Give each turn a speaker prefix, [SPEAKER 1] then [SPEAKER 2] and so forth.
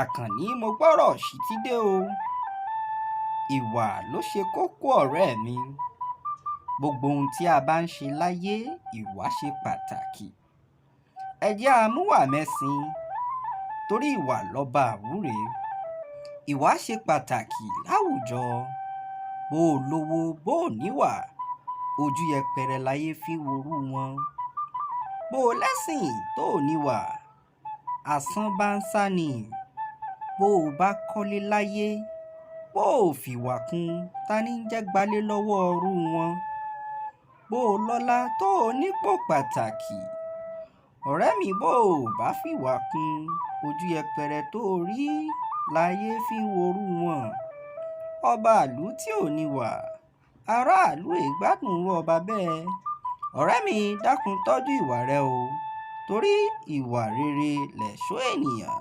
[SPEAKER 1] Àkànní mo gbọ́rọ̀ sí ti dé o. Ìwà ló ṣe kókó ọ̀rẹ́ mi. Gbogbo ohun tí a bá ń ṣe láyé, ìwà ṣe pàtàkì. Ẹ jẹ́ a múwà mẹ́sìn torí ìwà lọ́ba àwúre. Ìwà ṣe pàtàkì láwùjọ. Bó o lówó bó o níwà, ojú yẹpẹrẹ láyé fi worú wọn. Bó o lẹ́sìn tó o níwà, asán bá ń sá ni. Bó o bá kọ́lé láyé, bó o fìwà kún, ta ní jẹ́ gbalé lọ́wọ́ ọrú wọn. Bó o lọ́lá tó o nípò pàtàkì, ọ̀rẹ́ mi bó o bá fìwà kún, ojú yẹpẹrẹ tó o rí láyé fi worú wọn. Ọba ìlú tí ò níwà, aráàlú ìgbádùn ọba bẹ́ẹ̀. Ọ̀rẹ́ mi dákun tọ́jú ìwà rẹ o, torí ìwà rere lẹ̀ṣọ́ ènìyàn.